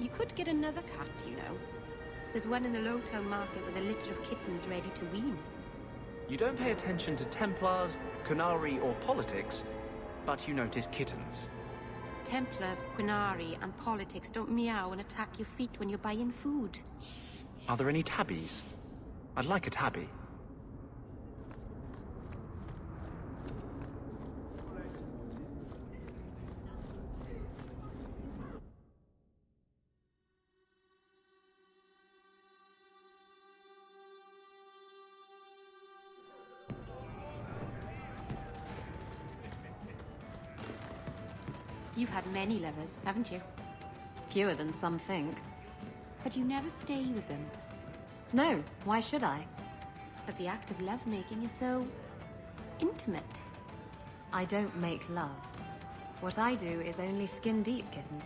You could get another cat, you know. There's one in the Lowtown market with a litter of kittens ready to wean. You don't pay attention to Templars, Qunari, or politics, but you notice kittens. Templars, Qunari, and politics don't meow and attack your feet when you're buying food. Are there any tabbies? I'd like a tabby. You've had many lovers, haven't you? Fewer than some think. But you never stay with them. No, why should I? But the act of lovemaking is so... intimate. I don't make love. What I do is only skin deep, kitten.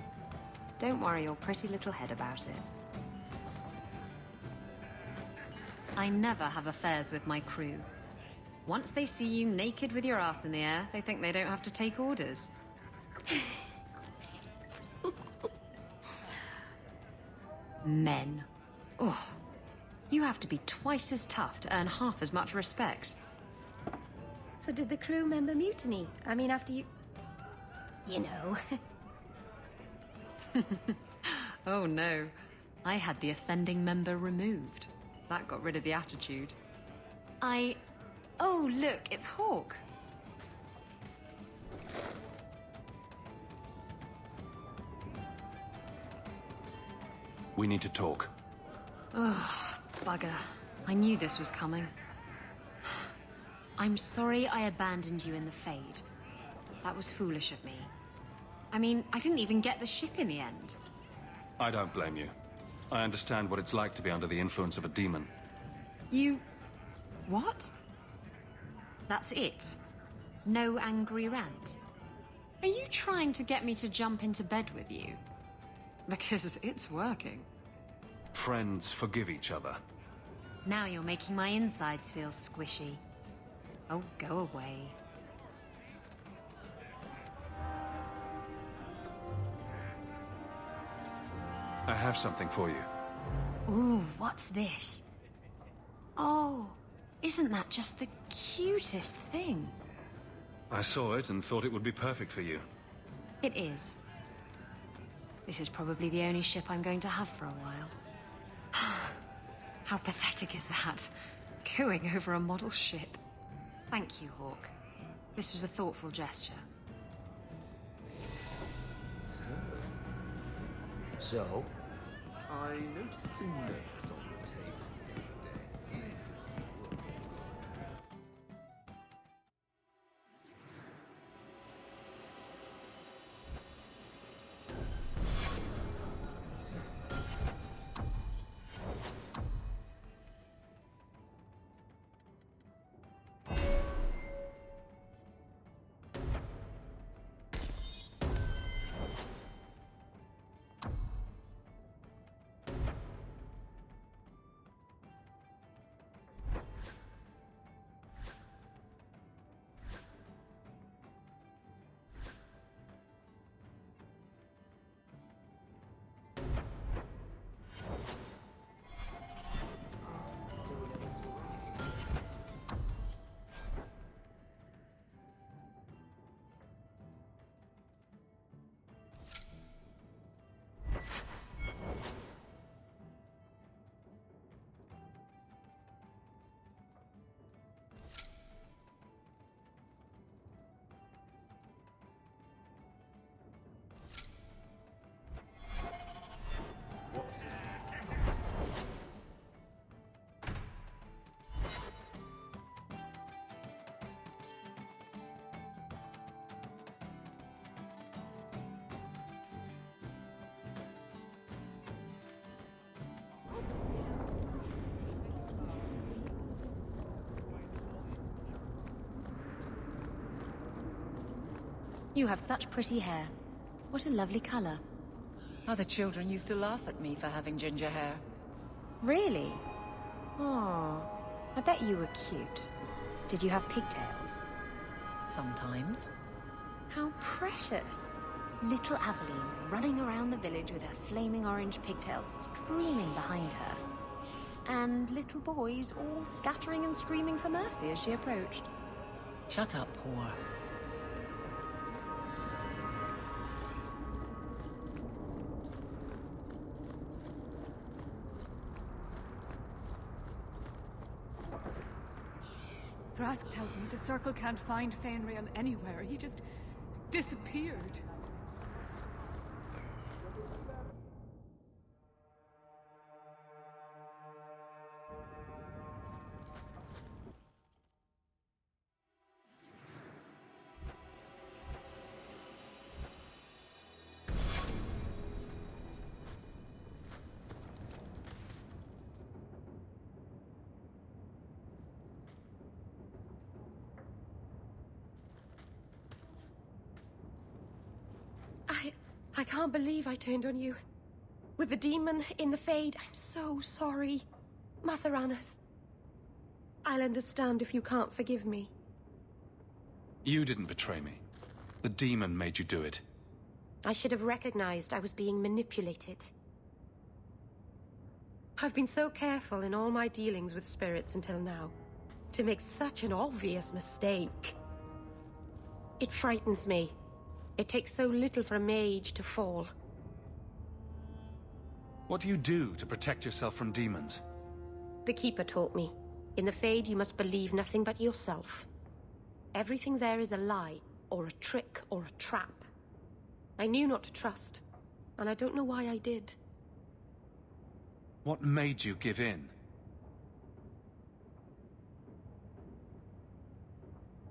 Don't worry your pretty little head about it. I never have affairs with my crew. Once they see you naked with your ass in the air, they think they don't have to take orders. Men. Oh, you have to be twice as tough to earn half as much respect. So did the crew member mutiny? I mean, after you... You know. Oh no. I had the offending member removed. That got rid of the attitude. Oh, look, it's Hawk. We need to talk. Ugh, bugger. I knew this was coming. I'm sorry I abandoned you in the Fade. That was foolish of me. I mean, I didn't even get the ship in the end. I don't blame you. I understand what it's like to be under the influence of a demon. You... what? That's it? No angry rant? Are you trying to get me to jump into bed with you? Because it's working. Friends forgive each other. Now you're making my insides feel squishy. Oh, go away. I have something for you. Ooh, what's this? Oh, isn't that just the cutest thing? I saw it and thought it would be perfect for you. It is. This is probably the only ship I'm going to have for a while. How pathetic is that? Going over a model ship. Thank you, Hawk. This was a thoughtful gesture. So, I noticed some notes on the table the other day. Interesting work. What's this? You have such pretty hair. What a lovely color. Other children used to laugh at me for having ginger hair. Really? Oh, I bet you were cute. Did you have pigtails? Sometimes. How precious. Little Aveline running around the village with her flaming orange pigtails streaming behind her. And little boys all scattering and screaming for mercy as she approached. Shut up, whore. Thrask tells me the Circle can't find Fainrail anywhere. He just disappeared. I can't believe I turned on you. With the demon in the Fade, I'm so sorry. Maseranas. I'll understand if you can't forgive me. You didn't betray me. The demon made you do it. I should have recognized I was being manipulated. I've been so careful in all my dealings with spirits until now, to make such an obvious mistake. It frightens me. It takes so little for a mage to fall. What do you do to protect yourself from demons? The Keeper taught me. In the Fade, you must believe nothing but yourself. Everything there is a lie, or a trick, or a trap. I knew not to trust, and I don't know why I did. What made you give in?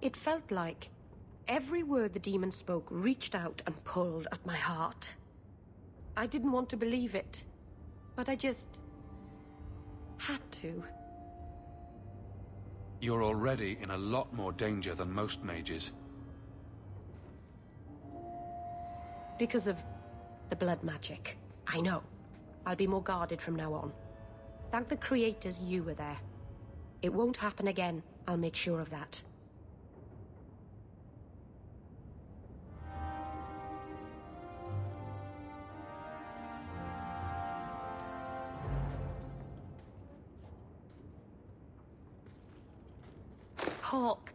It felt like every word the demon spoke reached out and pulled at my heart. I didn't want to believe it, but I just had to. You're already in a lot more danger than most mages. Because of the blood magic. I know. I'll be more guarded from now on. Thank the creators you were there. It won't happen again. I'll make sure of that. Hawk,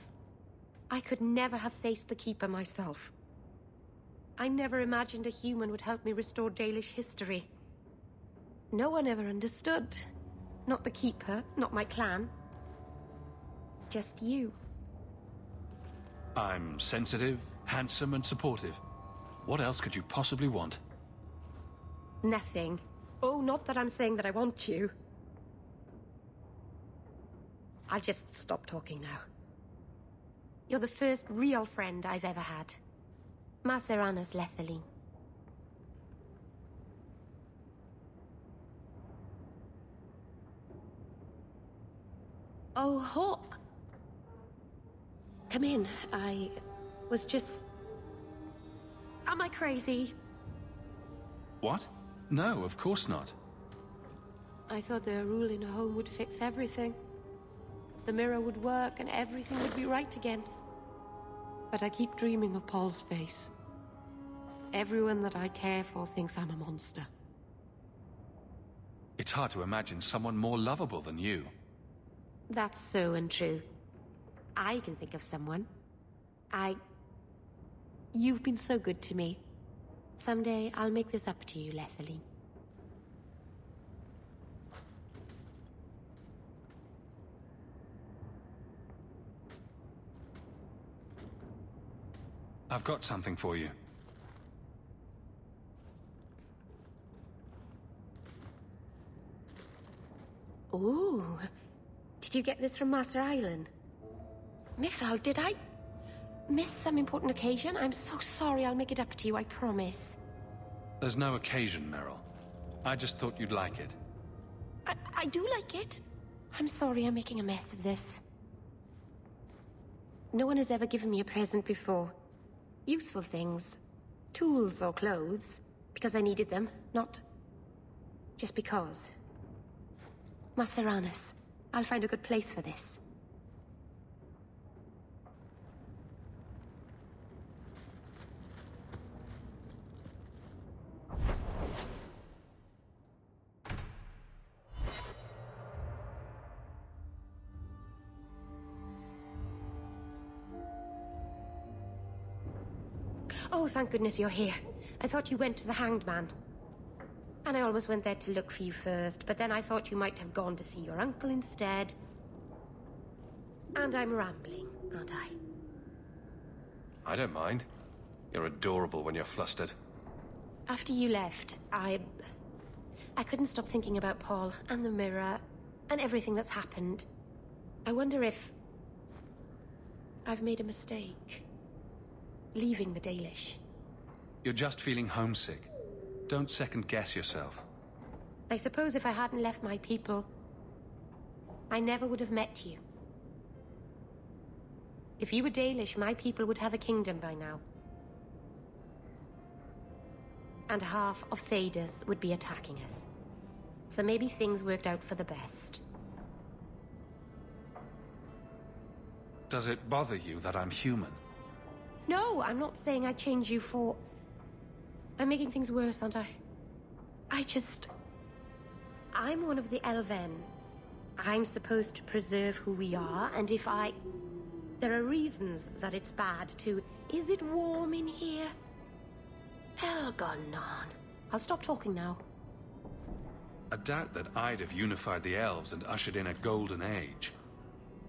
I could never have faced the Keeper myself. I never imagined a human would help me restore Dalish history. No one ever understood. Not the Keeper, not my clan. Just you. I'm sensitive, handsome, and supportive. What else could you possibly want? Nothing. Oh, not that I'm saying that I want you. I'll just stop talking now. You're the first real friend I've ever had. Maseranas Lethaline. Oh, Hawk. Come in. I was just... Am I crazy? What? No, of course not. I thought the rule in a home would fix everything. The mirror would work and everything would be right again. But I keep dreaming of Paul's face. Everyone that I care for thinks I'm a monster. It's hard to imagine someone more lovable than you. That's so untrue. I can think of someone. You've been so good to me. Someday I'll make this up to you, Lethaline. I've got something for you. Ooh. Did you get this from Master Island? Mythal, did I miss some important occasion? I'm so sorry. I'll make it up to you, I promise. There's no occasion, Meryl. I just thought you'd like it. I do like it. I'm sorry I'm making a mess of this. No one has ever given me a present before. Useful things. Tools or clothes. Because I needed them, not just because. Maseranas, I'll find a good place for this. Oh, thank goodness you're here. I thought you went to the Hanged Man. And I almost went there to look for you first, but then I thought you might have gone to see your uncle instead. And I'm rambling, aren't I? I don't mind. You're adorable when you're flustered. After you left, I couldn't stop thinking about Paul and the mirror and everything that's happened. I wonder if I've made a mistake. Leaving the Dalish. You're just feeling homesick. Don't second-guess yourself. I suppose if I hadn't left my people, I never would have met you. If you were Dalish, my people would have a kingdom by now. And half of Thedas would be attacking us. So maybe things worked out for the best. Does it bother you that I'm human? No, I'm not saying I'd change you for... I'm making things worse, aren't I? I'm one of the Elven. I'm supposed to preserve who we are, and if I... There are reasons that it's bad to... Is it warm in here? Elgonon. I'll stop talking now. I doubt that I'd have unified the elves and ushered in a golden age.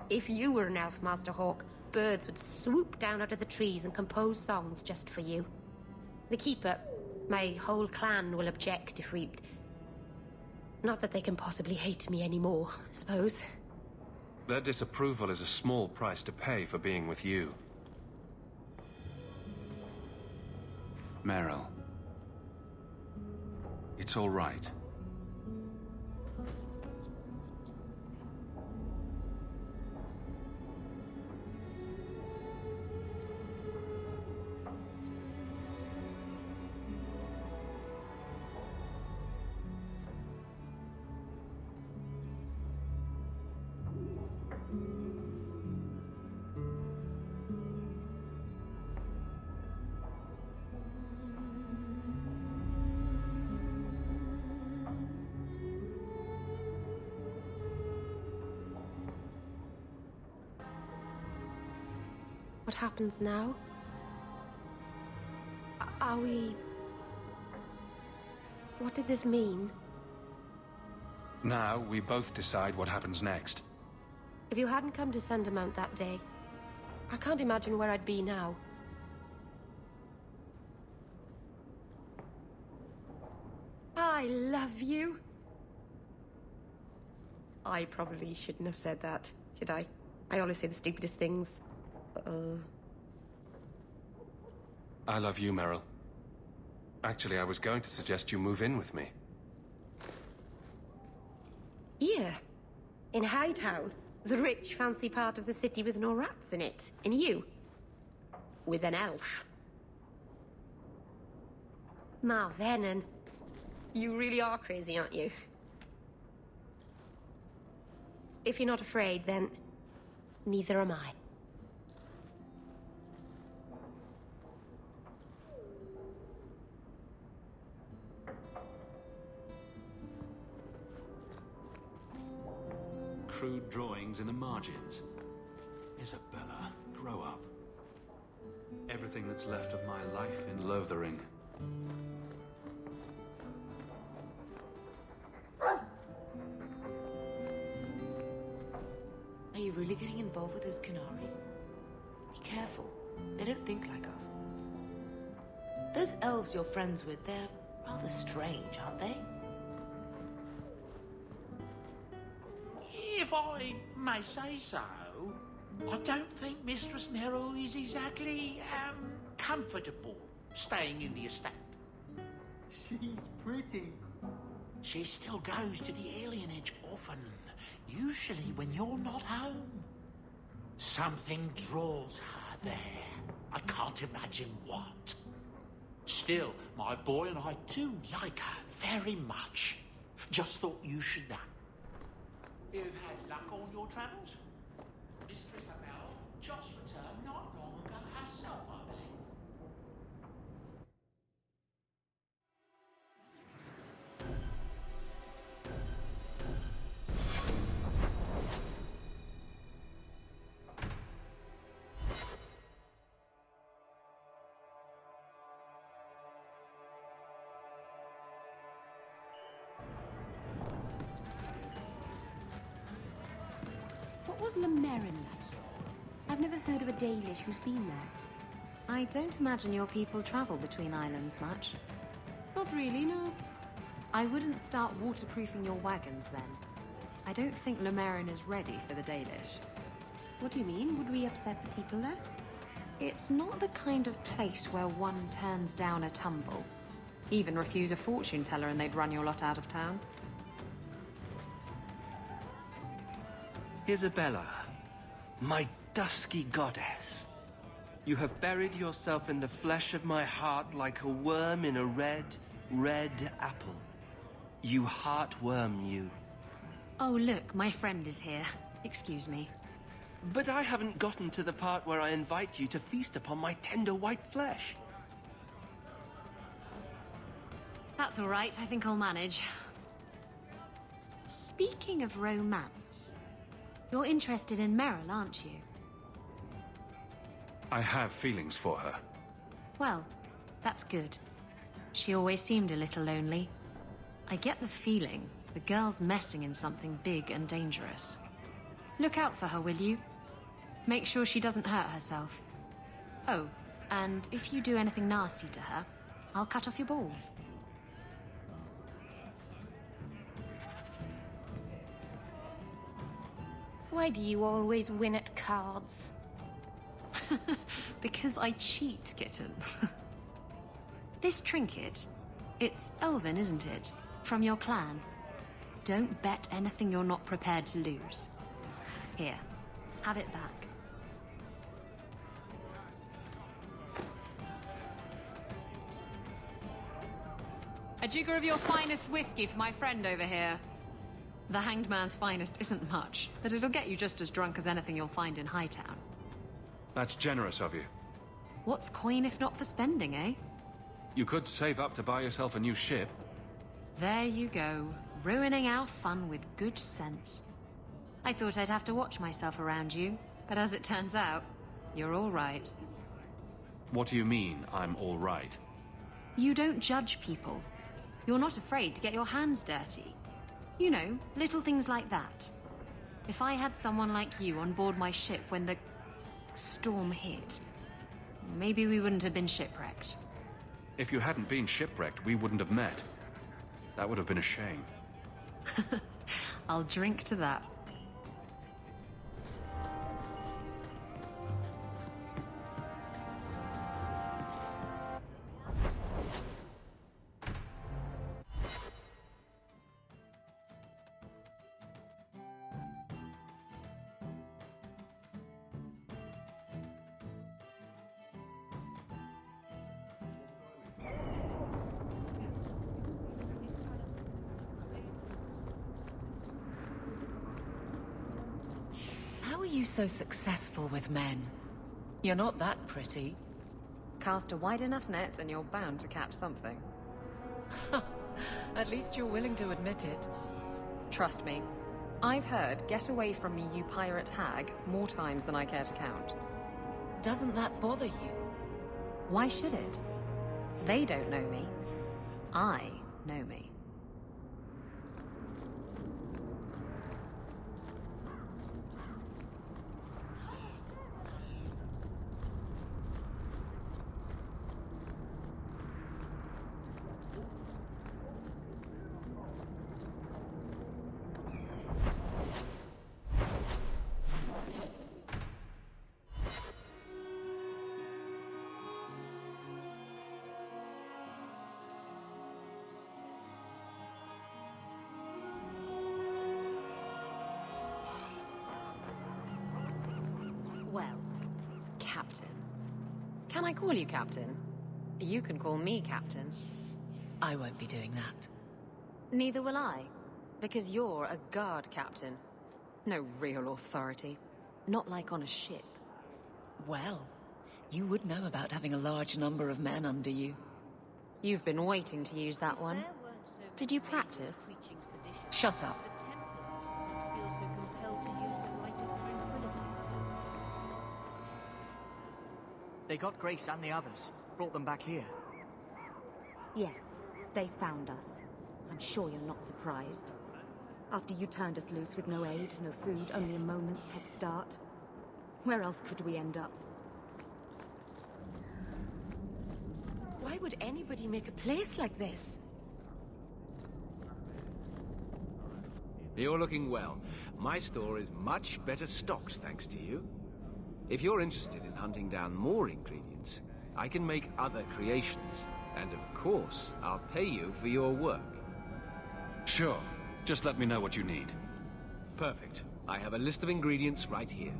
If you were an elf, Master Hawk, birds would swoop down out of the trees and compose songs just for you. The Keeper, my whole clan will object if we... Not that they can possibly hate me anymore, I suppose. Their disapproval is a small price to pay for being with you. Meryl. It's all right. What happens now? Are we... What did this mean? Now, we both decide what happens next. If you hadn't come to Sundermount that day, I can't imagine where I'd be now. I love you. I probably shouldn't have said that, should I? I always say the stupidest things. I love you, Meryl. Actually, I was going to suggest you move in with me. Here? In Hightown? The rich, fancy part of the city with no rats in it. And you? With an elf. Vhenan. You really are crazy, aren't you? If you're not afraid, then... neither am I. Crude drawings in the margins. Isabella, grow up. Everything that's left of my life in Lothering. Are you really getting involved with those Qunari? Be careful. They don't think like us. Those elves you're friends with, they're rather strange, aren't they? If I may say so, I don't think Mistress Meryl is exactly, comfortable staying in the estate. She's pretty. She still goes to the alienage often, usually when you're not home. Something draws her there. I can't imagine what. Still, my boy and I do like her very much. Just thought you should know. You've had luck on your travels? Mistress Amel just returned not long ago herself, I believe. was Lemerin like? I've never heard of a Dalish who's been there. I don't imagine your people travel between islands much. Not really, no. I wouldn't start waterproofing your wagons then. I don't think Lemerin is ready for the Dalish. What do you mean? Would we upset the people there? It's not the kind of place where one turns down a tumble. Even refuse a fortune teller and they'd run your lot out of town. Isabella, my dusky goddess. You have buried yourself in the flesh of my heart like a worm in a red, red apple. You heartworm, you. Oh, look, my friend is here. Excuse me. But I haven't gotten to the part where I invite you to feast upon my tender white flesh. That's all right, I think I'll manage. Speaking of romance, you're interested in Meryl, aren't you? I have feelings for her. Well, that's good. She always seemed a little lonely. I get the feeling the girl's messing in something big and dangerous. Look out for her, will you? Make sure she doesn't hurt herself. Oh, and if you do anything nasty to her, I'll cut off your balls. Why do you always win at cards? Because I cheat, kitten. This trinket, it's elven, isn't it? From your clan. Don't bet anything you're not prepared to lose. Here, have it back. A jigger of your finest whiskey for my friend over here. The Hanged Man's finest isn't much, but it'll get you just as drunk as anything you'll find in Hightown. That's generous of you. What's coin if not for spending, eh? You could save up to buy yourself a new ship. There you go, ruining our fun with good sense. I thought I'd have to watch myself around you, but as it turns out, you're all right. What do you mean, I'm all right? You don't judge people. You're not afraid to get your hands dirty. You know, little things like that. If I had someone like you on board my ship when the storm hit, maybe we wouldn't have been shipwrecked. If you hadn't been shipwrecked, we wouldn't have met. That would have been a shame. I'll drink to that. How are you so successful with men? You're not that pretty. Cast a wide enough net and you're bound to catch something. At least you're willing to admit it. Trust me, I've heard "get away from me, you pirate hag" more times than I care to count. Doesn't that bother you? Why should it? They don't know me. I know me. Well, Captain. Can I call you Captain? You can call me Captain. I won't be doing that. Neither will I, because you're a guard captain. No real authority. Not like on a ship. Well, you would know about having a large number of men under you. You've been waiting to use that one. Did you practice? Shut up. They got Grace and the others. Brought them back here. Yes, they found us. I'm sure you're not surprised. After you turned us loose with no aid, no food, only a moment's head start. Where else could we end up? Why would anybody make a place like this? You're looking well. My store is much better stocked, thanks to you. If you're interested in hunting down more ingredients, I can make other creations. And of course, I'll pay you for your work. Sure. Just let me know what you need. Perfect. I have a list of ingredients right here.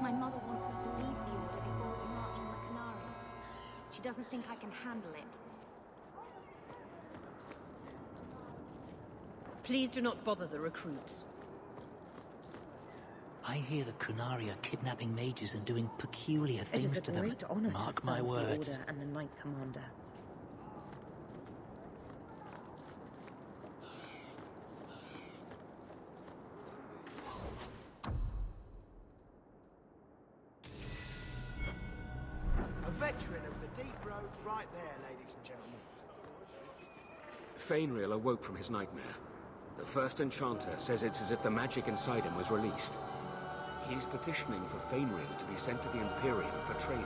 My mother wants me to leave the Order before we march on the Canary. She doesn't think I can handle it. Please do not bother the recruits. I hear the Kunari are kidnapping mages and doing peculiar It things is a to them. great honor Mark to my serve the words. Order and the Knight Commander. A veteran of the deep roads right there, ladies and gentlemen. Fainriel awoke from his nightmare. The first enchanter says it's as if the magic inside him was released. He's petitioning for Fainriel to be sent to the Imperium for training.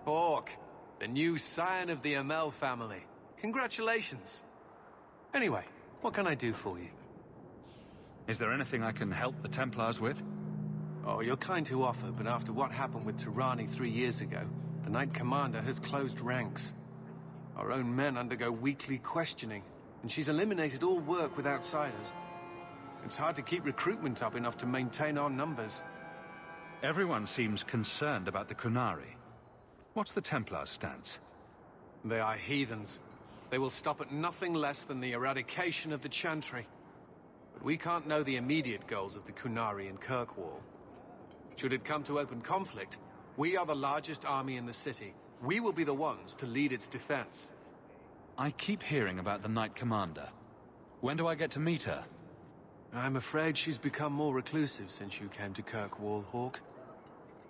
Hawk, the new scion of the Amel family. Congratulations. Anyway, what can I do for you? Is there anything I can help the Templars with? Oh, you're kind to offer, but after what happened with Tirani 3 years ago, the Knight Commander has closed ranks. Our own men undergo weekly questioning, and she's eliminated all work with outsiders. It's hard to keep recruitment up enough to maintain our numbers. Everyone seems concerned about the Kunari. What's the Templars' stance? They are heathens. They will stop at nothing less than the eradication of the Chantry. But we can't know the immediate goals of the Kunari in Kirkwall. Should it come to open conflict, we are the largest army in the city. We will be the ones to lead its defense. I keep hearing about the Knight Commander. When do I get to meet her? I'm afraid she's become more reclusive since you came to Kirkwall, Hawk.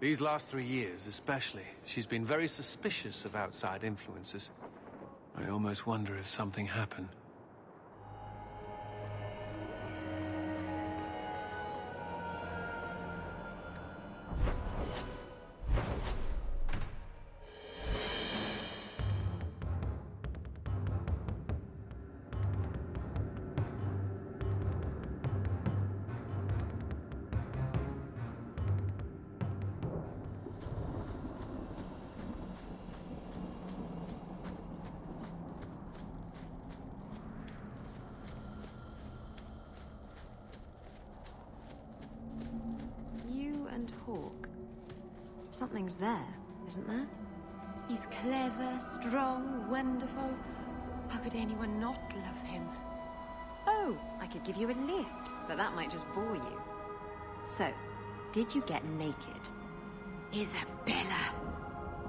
These last 3 years, especially, she's been very suspicious of outside influences. I almost wonder if something happened. Hawk. Something's there, isn't there? He's clever, strong, wonderful. How could anyone not love him? Oh, I could give you a list, but that might just bore you. So, did you get naked? Isabella!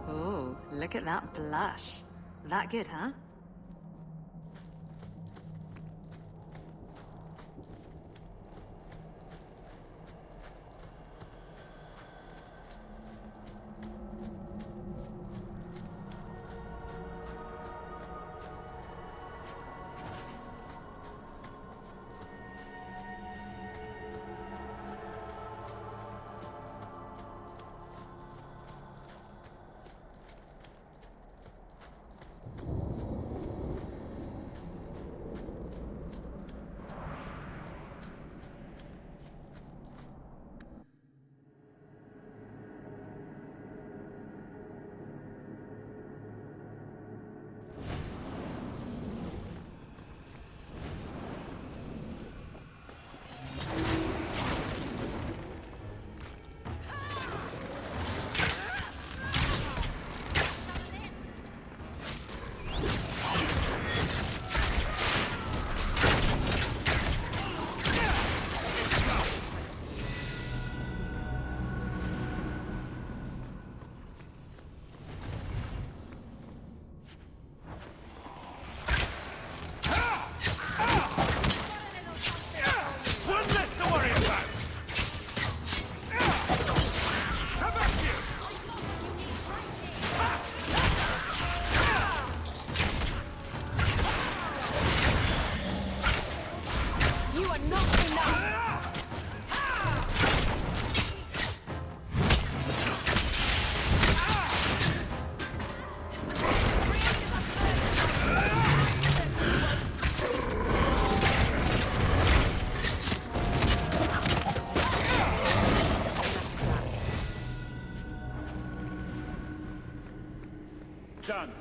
Oh, look at that blush. That good, huh? Done.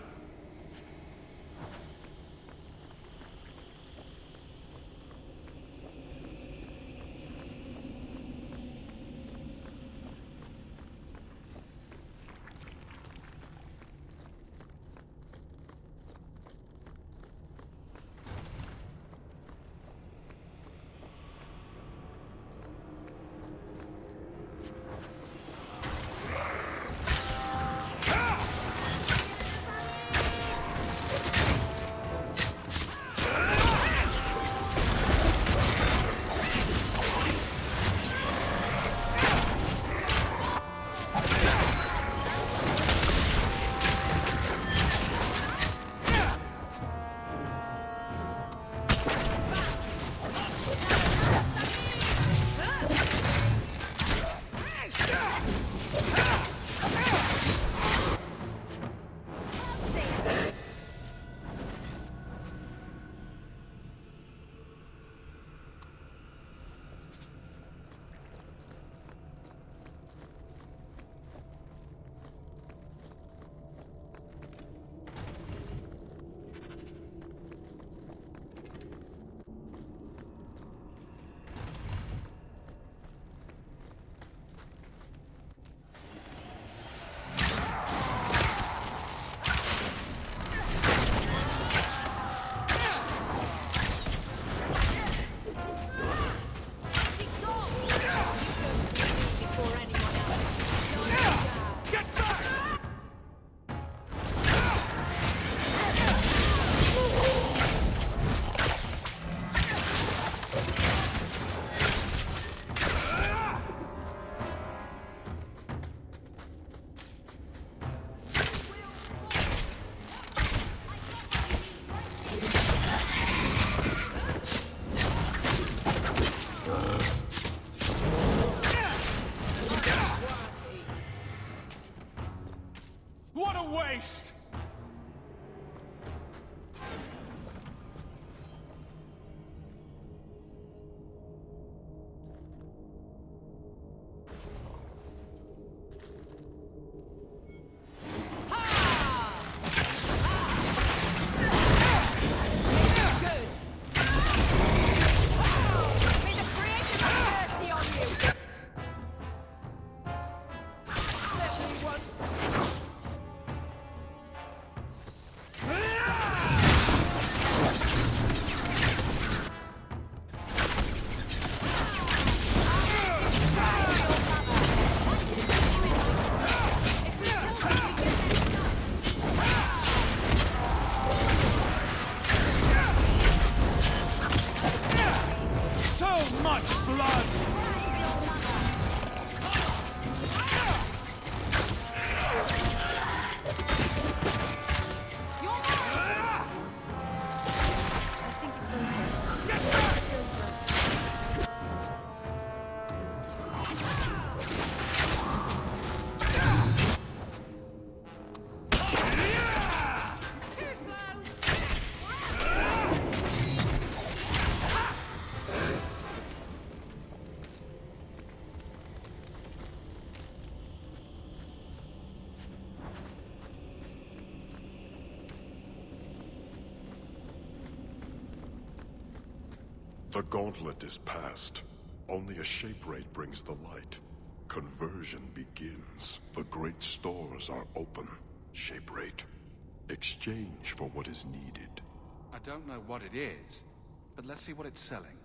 What a waste! The gauntlet is past. Only a shape rate brings the light. Conversion begins. The great stores are open. Shape rate. Exchange for what is needed. I don't know what it is, but let's see what it's selling.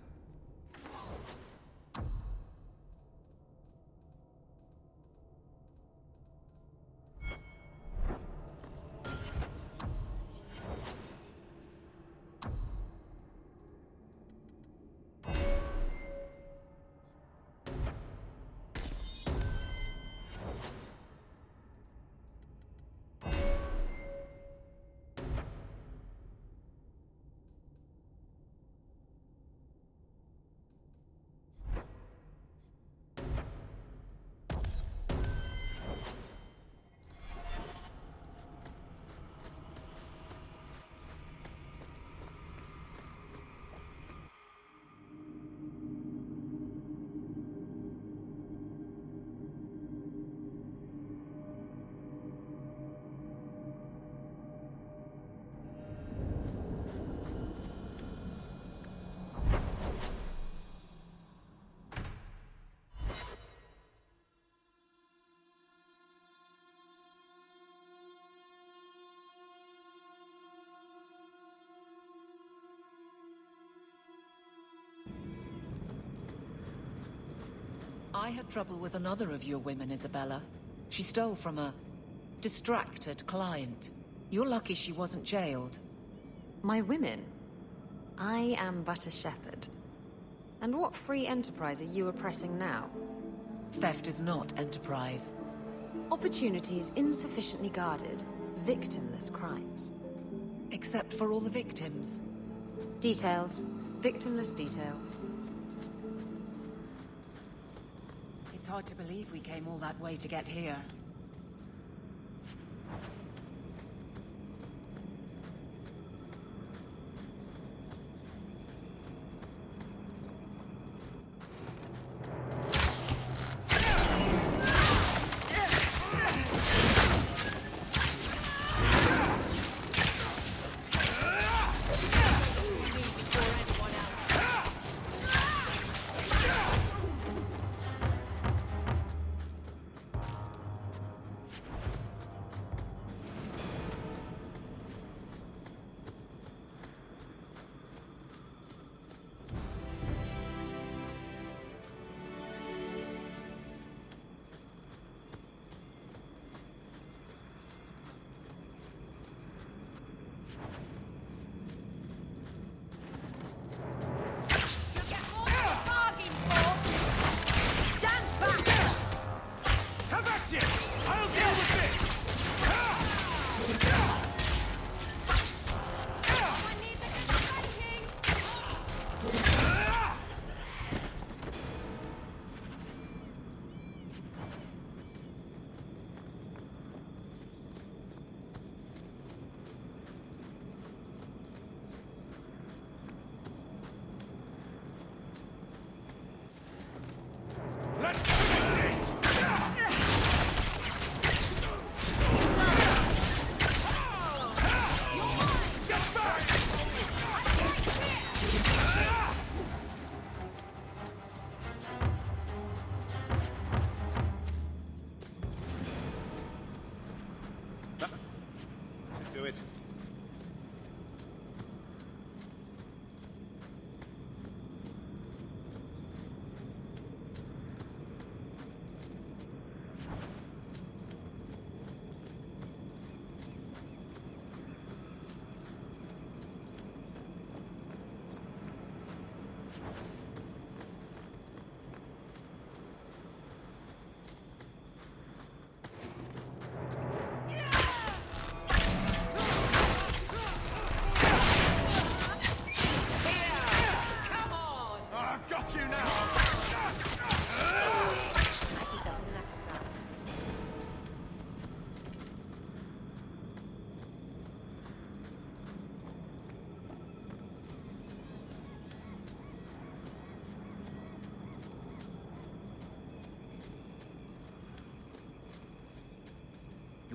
I had trouble with another of your women, Isabella. She stole from a distracted client. You're lucky she wasn't jailed. My women? I am but a shepherd. And what free enterprise are you oppressing now? Theft is not enterprise. Opportunities insufficiently guarded, victimless crimes. Except for all the victims. Details. Victimless details. It's hard to believe we came all that way to get here.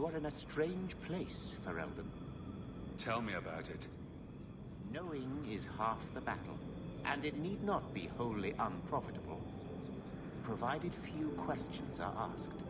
You are in a strange place, Ferelden. Tell me about it. Knowing is half the battle, and it need not be wholly unprofitable, provided few questions are asked.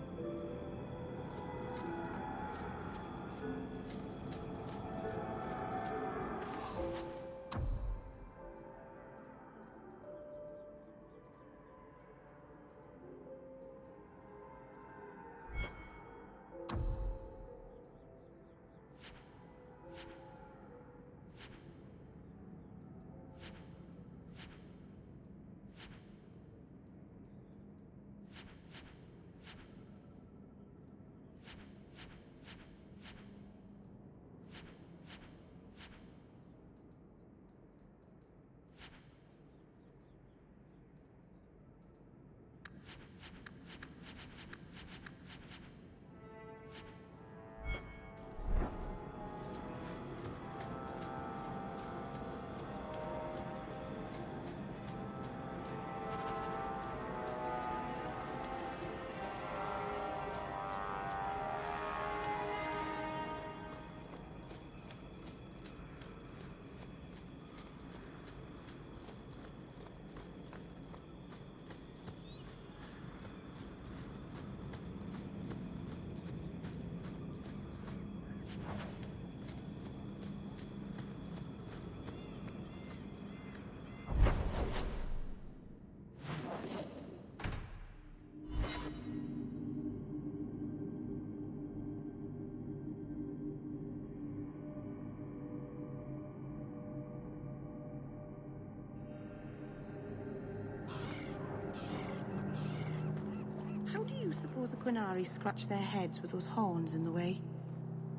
Qunari scratch their heads with those horns in the way?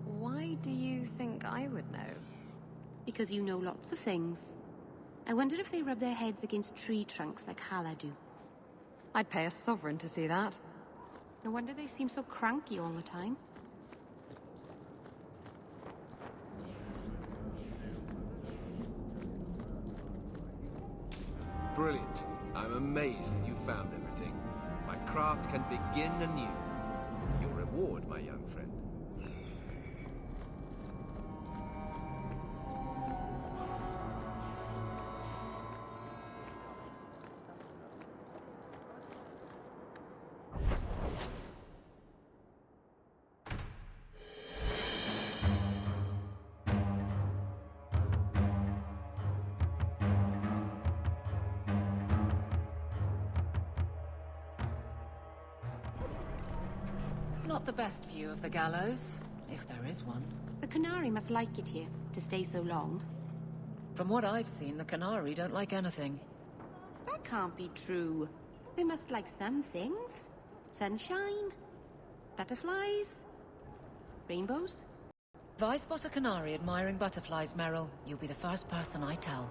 Why do you think I would know? Because you know lots of things. I wonder if they rub their heads against tree trunks like Hala do. I'd pay a sovereign to see that. No wonder they seem so cranky all the time. Brilliant. I'm amazed that you found everything. My craft can begin anew. Your reward, my young friend. Not the best view of the gallows, if there is one. The Qunari must like it here, to stay so long. From what I've seen, the Qunari don't like anything. That can't be true. They must like some things. Sunshine, butterflies, rainbows. If I spot a Qunari admiring butterflies, Meryl, you'll be the first person I tell.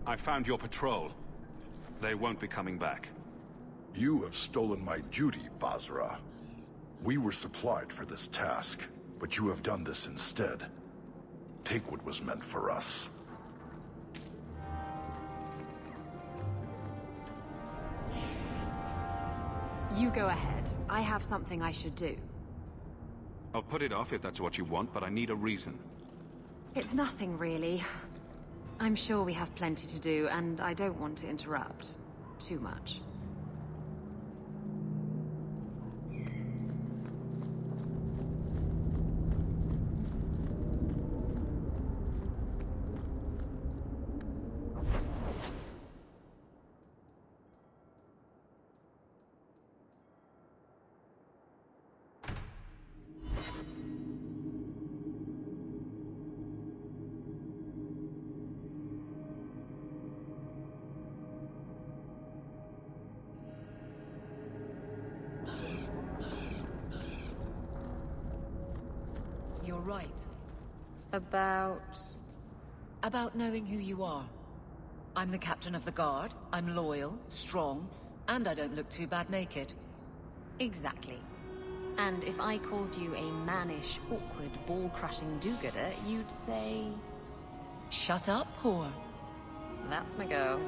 I found your patrol. They won't be coming back. You have stolen my duty, Basra. We were supplied for this task, but you have done this instead. Take what was meant for us. You go ahead. I have something I should do. I'll put it off if that's what you want, but I need a reason. It's nothing, really. I'm sure we have plenty to do, and I don't want to interrupt too much. You're right. About knowing who you are. I'm the captain of the guard, I'm loyal, strong, and I don't look too bad naked. Exactly. And if I called you a mannish, awkward, ball-crushing do-gooder, you'd say... Shut up, whore. That's my go.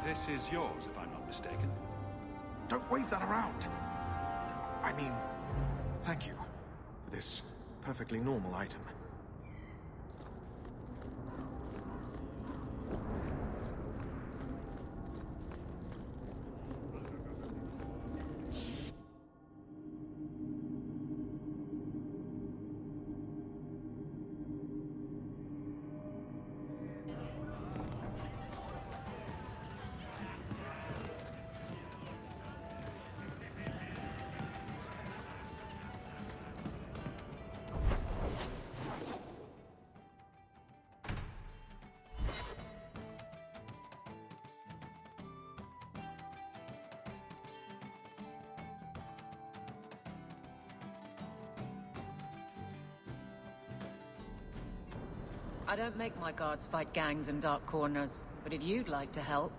This is yours, if I'm not mistaken. Don't wave that around. I mean, thank you for this perfectly normal item. I don't make my guards fight gangs in dark corners. But if you'd like to help...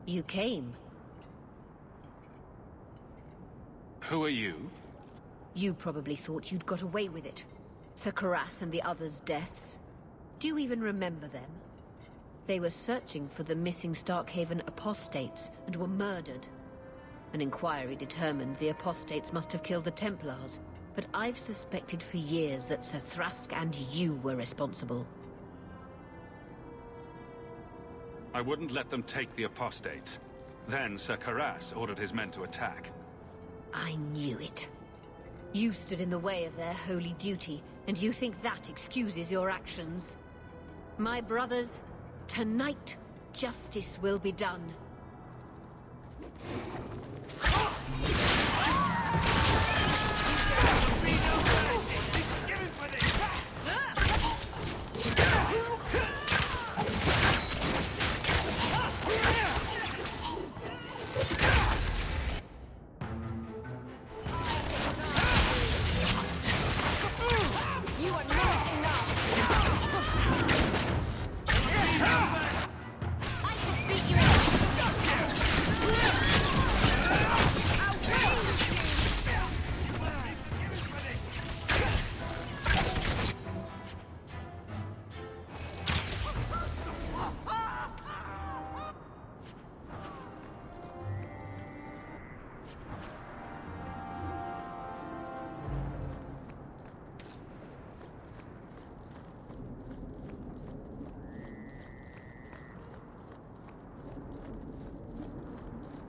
You came. Who are you? You probably thought you'd got away with it. Sir Karas and the others' deaths. Do you even remember them? They were searching for the missing Starkhaven apostates and were murdered. An inquiry determined the apostates must have killed the Templars, but I've suspected for years that Sir Thrask and you were responsible. I wouldn't let them take the apostates. Then Sir Karas ordered his men to attack. I knew it. You stood in the way of their holy duty, and you think that excuses your actions. My brothers, tonight, justice will be done.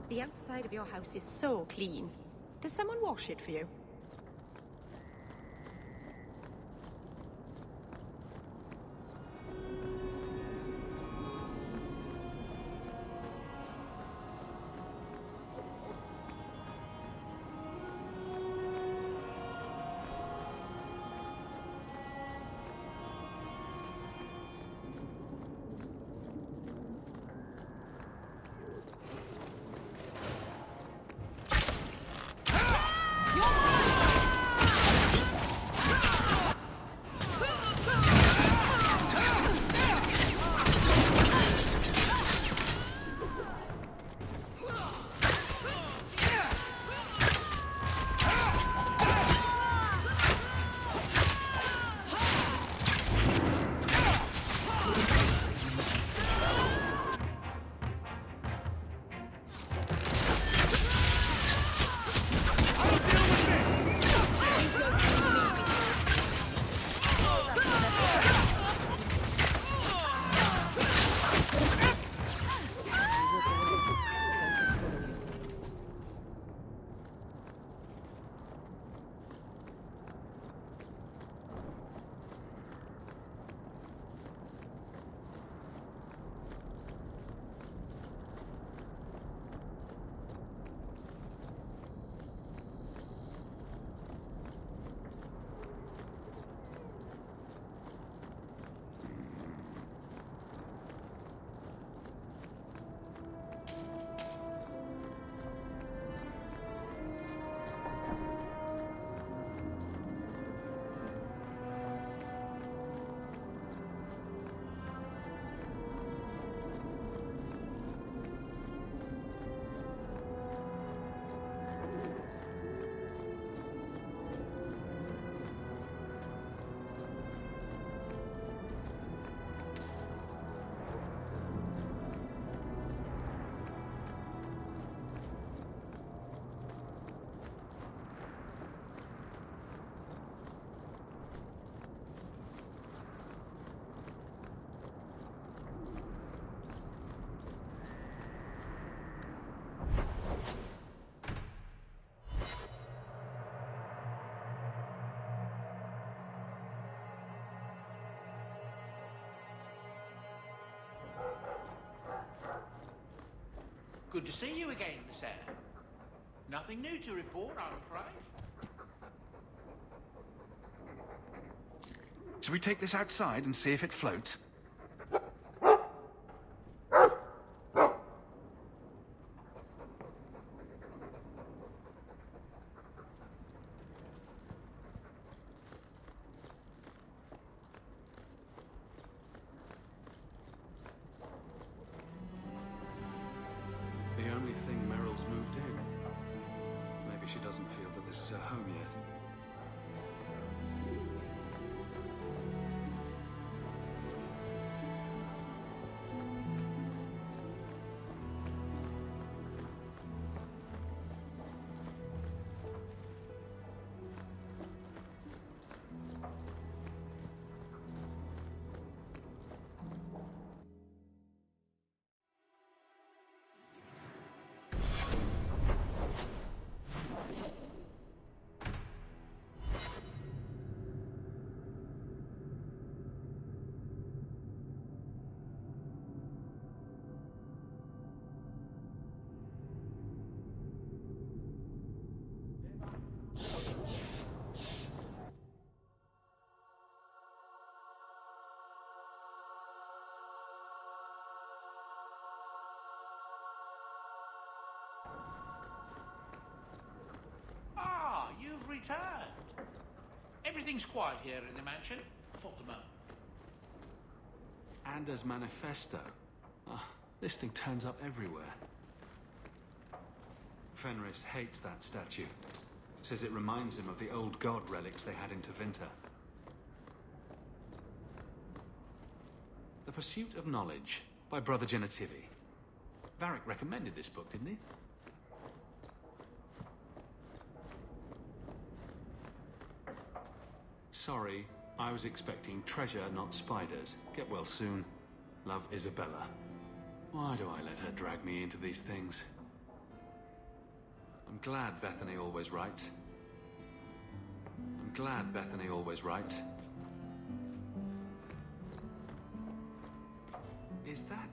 The outside of your house is so clean. Does someone wash it for you? You're Good to see you again, sir. Nothing new to report, I'm afraid. Shall we take this outside and see if it floats? The only thing Meryl's moved in. Maybe she doesn't feel that this is her home yet. Ah, you've returned. Everything's quiet here in the mansion. For the moment. Anders Manifesto. This thing turns up everywhere. Fenris hates that statue. Says it reminds him of the old god relics they had in Tevinter. The Pursuit of Knowledge by Brother Genitivi. Varric recommended this book, didn't he? Sorry, I was expecting treasure, not spiders. Get well soon. Love, Isabella. Why do I let her drag me into these things? I'm glad Bethany always right. I'm glad Bethany always right. Is that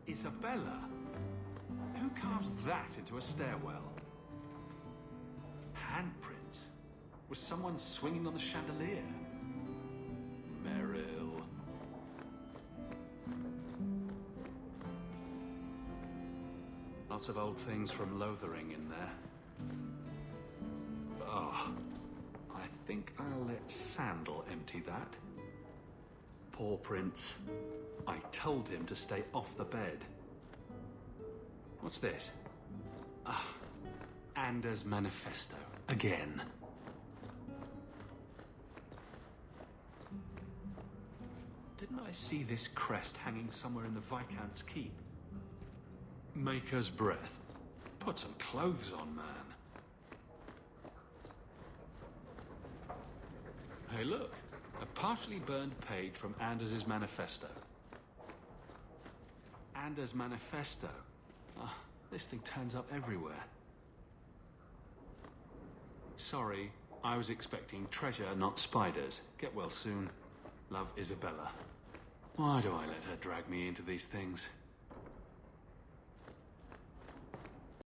Isabella? Who carves that into a stairwell? Handprints? Was someone swinging on the chandelier? Meryl. Lots of old things from Lothering in there. Oh, I think I'll let Sandal empty that. Poor Prince. I told him to stay off the bed. What's this? Anders Manifesto. Again. Didn't I see this crest hanging somewhere in the Viscount's keep? Maker's breath. Put some clothes on, man. Hey, look. A partially burned page from Anders' manifesto. Anders' manifesto. This thing turns up everywhere. Sorry, I was expecting treasure, not spiders. Get well soon. Love, Isabella. Why do I let her drag me into these things?